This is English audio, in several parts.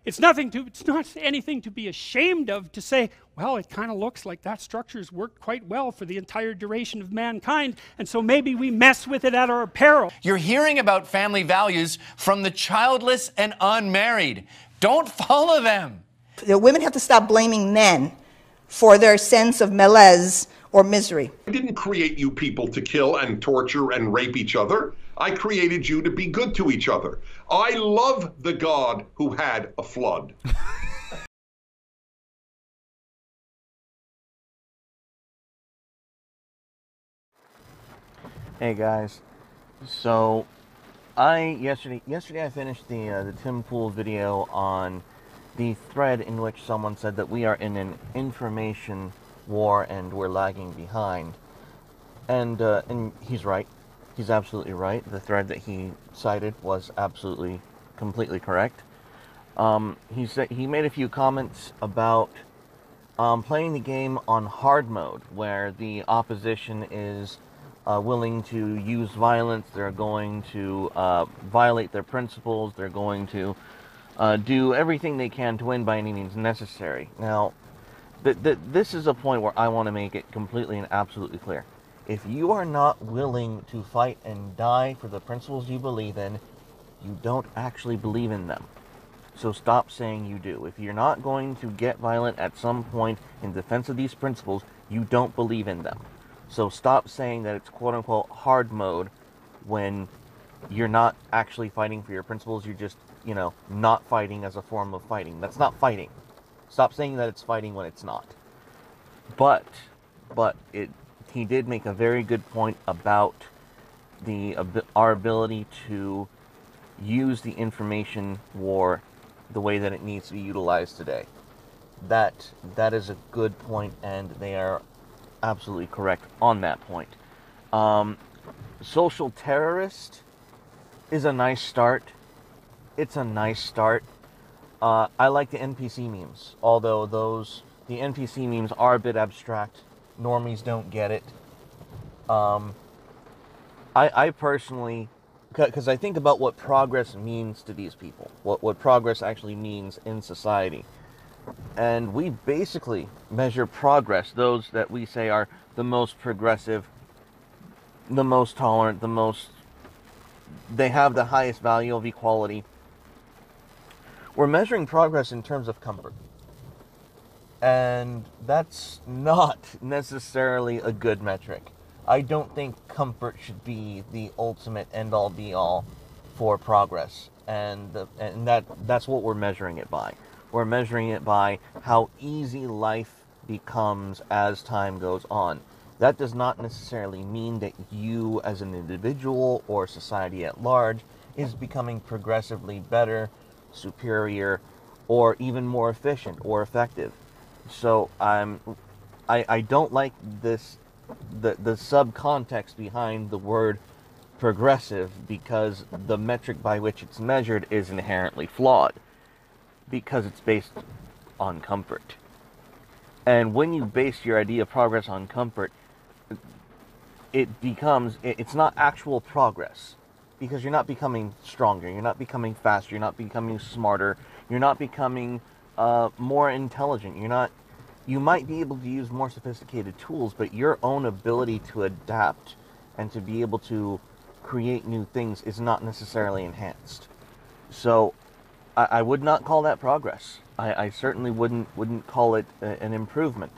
it's not anything to be ashamed of to say, well, it kind of looks like that structure's worked quite well for the entire duration of mankind, and so maybe we mess with it at our peril. You're hearing about family values from the childless and unmarried. Don't follow them. The women have to stop blaming men for their sense of malaise or misery. I didn't create you people to kill and torture and rape each other. I created you to be good to each other. I love the God who had a flood. Hey guys, so yesterday I finished the Tim Pool video on the thread in which someone said that we are in an information war and we're lagging behind, and he's right. He's absolutely right. The thread that he cited was absolutely, completely correct. He made a few comments about playing the game on hard mode, where the opposition is willing to use violence. They're going to violate their principles. They're going to do everything they can to win by any means necessary. Now, this is a point where I want to make it completely and absolutely clear. If you are not willing to fight and die for the principles you believe in, you don't actually believe in them. So stop saying you do. If you're not going to get violent at some point in defense of these principles, you don't believe in them. So stop saying that it's quote-unquote hard mode when you're not actually fighting for your principles. You're just, not fighting as a form of fighting. That's not fighting. Stop saying that it's fighting when it's not. But he did make a very good point about our ability to use the information war the way that it needs to be utilized today. That is a good point, and they are absolutely correct on that point. Social terrorist is a nice start. It's a nice start. I like the NPC memes, although the NPC memes are a bit abstract. Normies don't get it. I personally, because I think about what progress means to these people, what progress actually means in society. And we basically measure progress, those that we say are the most progressive, the most tolerant, they have the highest value of equality. We're measuring progress in terms of comfort. And that's not necessarily a good metric. I don't think comfort should be the ultimate end-all be-all for progress. And that's what we're measuring it by. We're measuring it by how easy life becomes as time goes on. That does not necessarily mean that you as an individual or society at large is becoming progressively better, superior, or even more efficient or effective. So I don't like the subcontext behind the word progressive, because the metric by which it's measured is inherently flawed, because it's based on comfort. And when you base your idea of progress on comfort, it's not actual progress, because you're not becoming stronger, you're not becoming faster, you're not becoming smarter, you're not becoming more intelligent, you might be able to use more sophisticated tools, but your own ability to adapt and to be able to create new things is not necessarily enhanced. So I would not call that progress. I certainly wouldn't call it an improvement.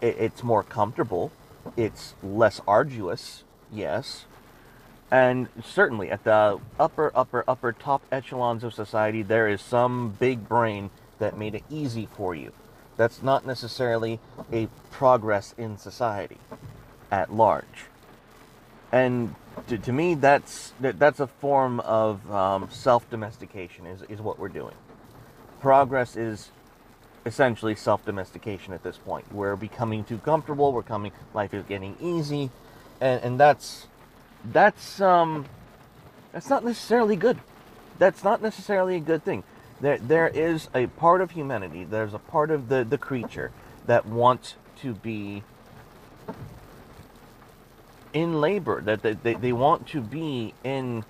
It's more comfortable. It's less arduous, yes. And certainly at the upper top echelons of society, there is some big brain that made it easy for you. That's not necessarily a progress in society at large. And to me, that's a form of self-domestication is what we're doing. Progress is essentially self-domestication at this point. We're becoming too comfortable. Life is getting easy, and that's not necessarily good. That's not necessarily a good thing. There is a part of humanity. There's a part of the creature that wants to be in labor, that they want to be in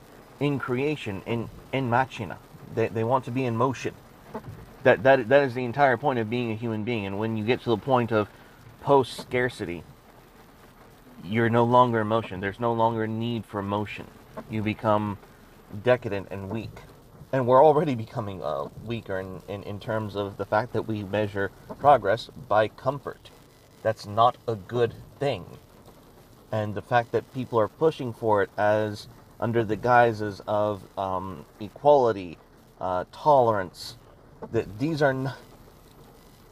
creation, in machina. They want to be in motion. That is the entire point of being a human being. And when you get to the point of post-scarcity, you're no longer in motion. There's no longer need for motion. You become decadent and weak. And we're already becoming weaker in terms of the fact that we measure progress by comfort. That's not a good thing. And the fact that people are pushing for it as under the guises of equality, tolerance, that these are not,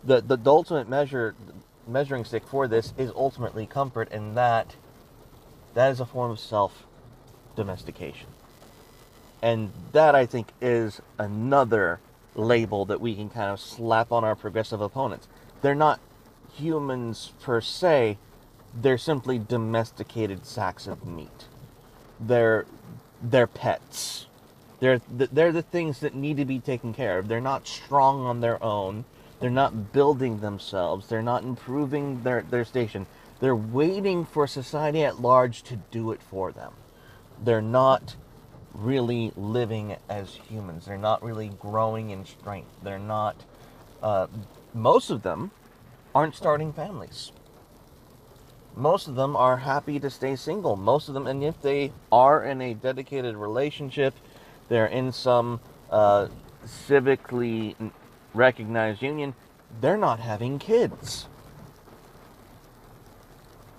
the ultimate measuring stick for this is ultimately comfort, and that is a form of self-domestication. And that, I think, is another label that we can kind of slap on our progressive opponents. They're not humans per se, they're simply domesticated sacks of meat. They're pets. They're the things that need to be taken care of. They're not strong on their own. They're not building themselves. They're not improving their station. They're waiting for society at large to do it for them. They're not really living as humans. They're not really growing in strength. They're not, most of them aren't starting families. Most of them are happy to stay single. Most of them, and if they are in a dedicated relationship, they're in some civically recognized union, they're not having kids.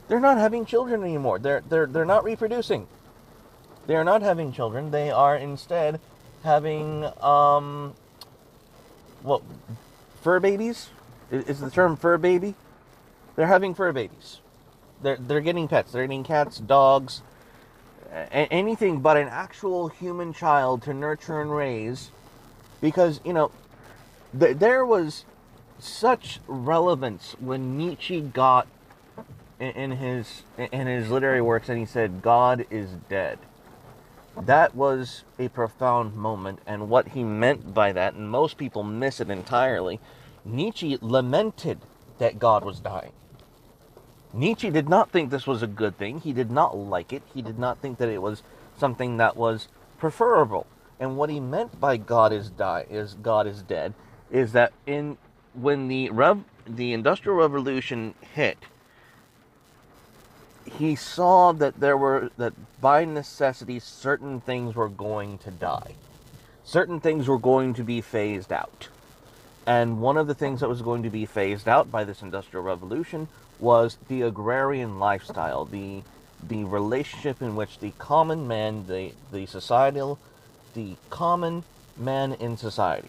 They're not having children anymore. They're not reproducing. They are not having children. They are instead having fur babies? Is the term fur baby? They're having fur babies. They're getting pets. They're getting cats, dogs, anything but an actual human child to nurture and raise, because, you know, there was such relevance when Nietzsche got in his literary works and he said, God is dead. That was a profound moment, and what he meant by that, and most people miss it entirely, Nietzsche lamented that God was dying. Nietzsche did not think this was a good thing. He did not like it. He did not think that it was something that was preferable. And what he meant by God is dead, is that when the Industrial Revolution hit, he saw that that by necessity certain things were going to die. Certain things were going to be phased out. And one of the things that was going to be phased out by this Industrial Revolution was the agrarian lifestyle, the relationship in which the common man, the common man in society,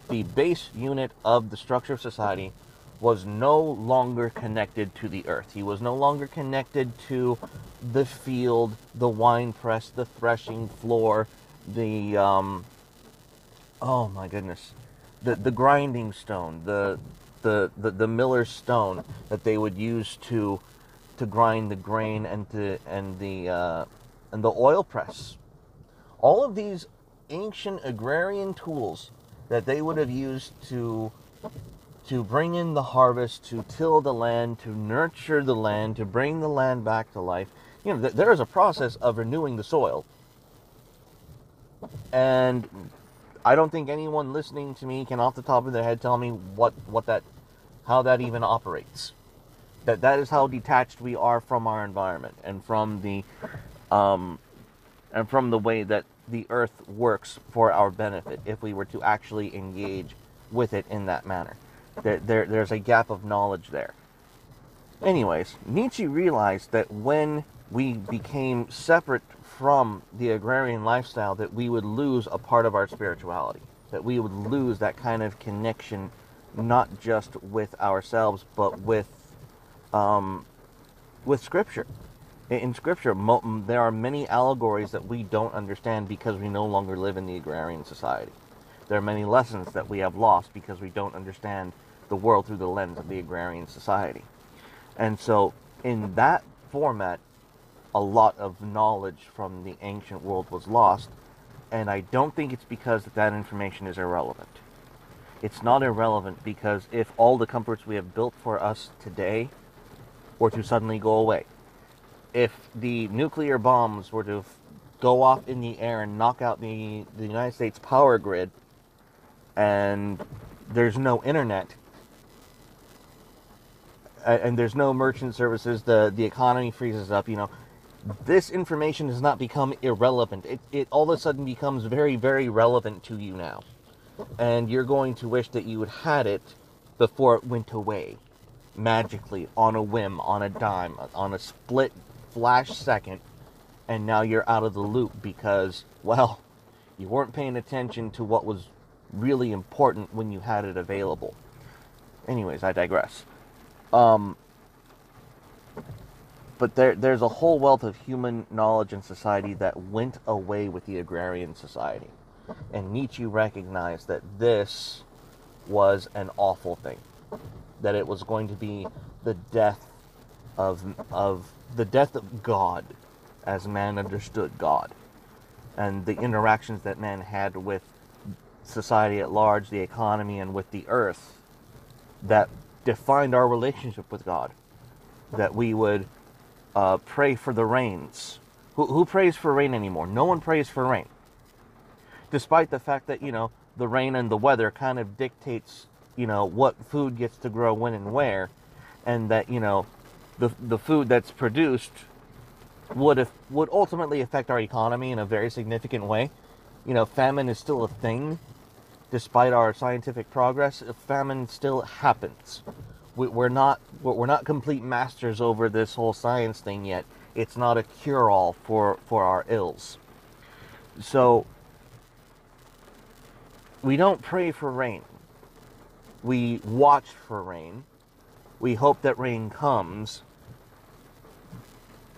the base unit of the structure of society, was no longer connected to the earth. He was no longer connected to the field, the wine press, the threshing floor, the oh my goodness, the grinding stone, the miller's stone that they would use to grind the grain, and the oil press. All of these ancient agrarian tools that they would have used to bring in the harvest, to till the land, to nurture the land, to bring the land back to life. You know, there is a process of renewing the soil. And I don't think anyone listening to me can off the top of their head tell me how that even operates. That is how detached we are from our environment and from the way that the earth works for our benefit, if we were to actually engage with it in that manner. There's a gap of knowledge there. Anyways, Nietzsche realized that when we became separate from the agrarian lifestyle, that we would lose a part of our spirituality, that we would lose that kind of connection, not just with ourselves, but with Scripture. In Scripture, there are many allegories that we don't understand because we no longer live in the agrarian society. There are many lessons that we have lost because we don't understand the world through the lens of the agrarian society. And so, in that format, a lot of knowledge from the ancient world was lost, and I don't think it's because that information is irrelevant. It's not irrelevant because if all the comforts we have built for us today were to suddenly go away, if the nuclear bombs were to go off in the air and knock out the United States power grid, and there's no internet, and there's no merchant services, the economy freezes up, you know, this information has not become irrelevant. It all of a sudden becomes very, very relevant to you now. And you're going to wish that you had it before it went away. Magically, on a whim, on a dime, on a split flash second, and now you're out of the loop because, well, you weren't paying attention to what was really important when you had it available. Anyways, I digress. But there's a whole wealth of human knowledge in society that went away with the agrarian society. And Nietzsche recognized that this was an awful thing. That it was going to be the death of God as man understood God. And the interactions that man had with society at large, the economy, and with the earth that defined our relationship with God. That we would pray for the rains. Who prays for rain anymore? No one prays for rain. Despite the fact that, you know, the rain and the weather kind of dictates, you know, what food gets to grow when and where, and that, you know, the food that's produced would ultimately affect our economy in a very significant way. You know, famine is still a thing. Despite our scientific progress, famine still happens. We're not complete masters over this whole science thing yet. It's not a cure-all for our ills. So we don't pray for rain. We watch for rain. We hope that rain comes.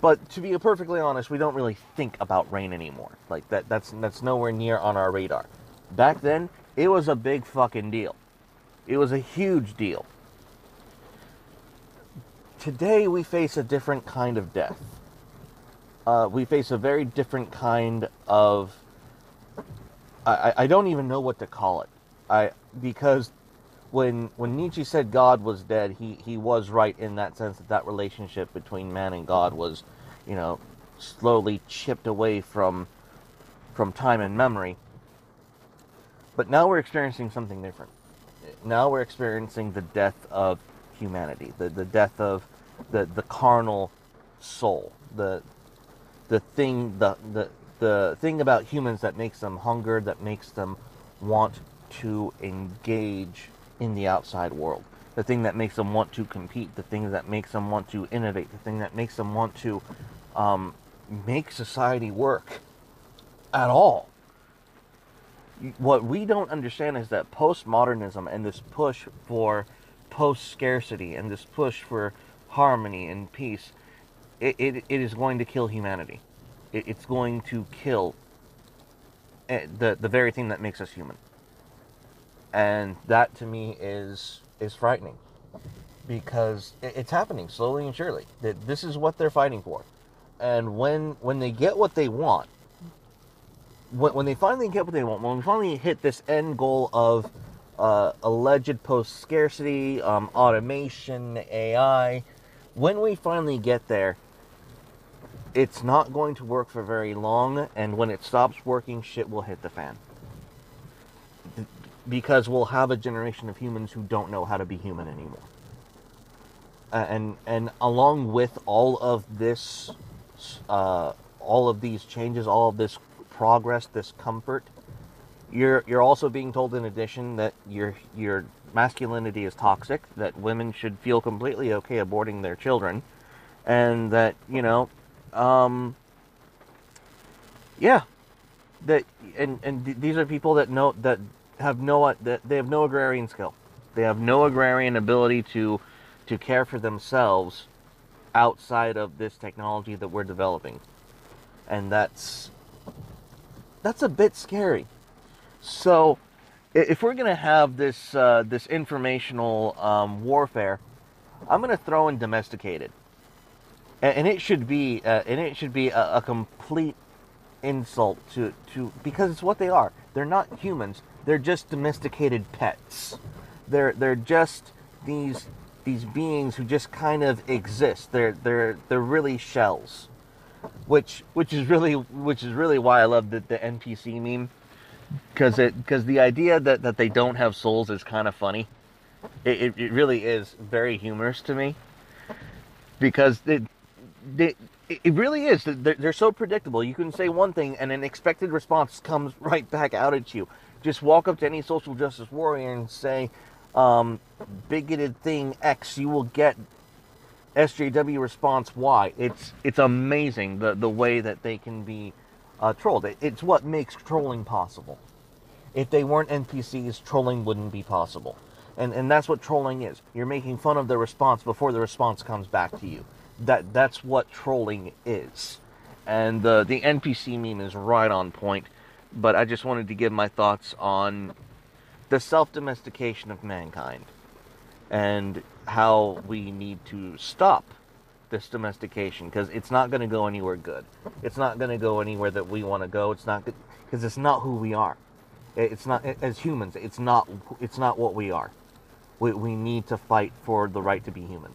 But to be perfectly honest, we don't really think about rain anymore. Like that's nowhere near on our radar. Back then, it was a big fucking deal. It was a huge deal. Today we face a different kind of death. We face a very different kind of... I don't even know what to call it. Because when Nietzsche said God was dead, he was right in that sense that relationship between man and God was, you know, slowly chipped away from time and memory. But now we're experiencing something different. Now we're experiencing the death of humanity, the death of the carnal soul, the thing about humans that makes them hunger, that makes them want to engage in the outside world, the thing that makes them want to compete, the thing that makes them want to innovate, the thing that makes them want to make society work at all. What we don't understand is that postmodernism and this push for post-scarcity and this push for harmony and peace, it is going to kill humanity. It's going to kill the very thing that makes us human. And that to me is frightening, because it's happening slowly and surely. That this is what they're fighting for. And when they get what they want, when they finally get what they want, when we finally hit this end goal of alleged post-scarcity, automation, AI, when we finally get there, it's not going to work for very long, and when it stops working, shit will hit the fan. Because we'll have a generation of humans who don't know how to be human anymore. And along with all of this, all of these changes, all of this progress, this comfort, you're also being told in addition that your masculinity is toxic, that women should feel completely okay aborting their children, and that, you know, yeah, that and these are people that know that they have no agrarian skill. They have no agrarian ability to care for themselves outside of this technology that we're developing. And that's a bit scary. So if we're going to have this this informational warfare, I'm going to throw in domesticated. And it should be a complete insult to because it's what they are. They're not humans. They're just domesticated pets. They're just these beings who just kind of exist. They're really shells. Which is really why I love the NPC meme. because the idea that they don't have souls is kind of funny. It really is very humorous to me, because it really is. They're so predictable. You can say one thing and an expected response comes right back out at you. Just walk up to any social justice warrior and say, bigoted thing X, you will get SJW response Y. It's amazing the way that they can be trolled. It's what makes trolling possible. If they weren't NPCs, trolling wouldn't be possible. And that's what trolling is. You're making fun of the response before the response comes back to you. That's what trolling is. And the NPC meme is right on point. But I just wanted to give my thoughts on the self-domestication of mankind and how we need to stop this domestication, because it's not going to go anywhere good. It's not going to go anywhere that we want to go. It's not good, because it's not who we are. It's not, as humans, it's not what we are. We need to fight for the right to be human.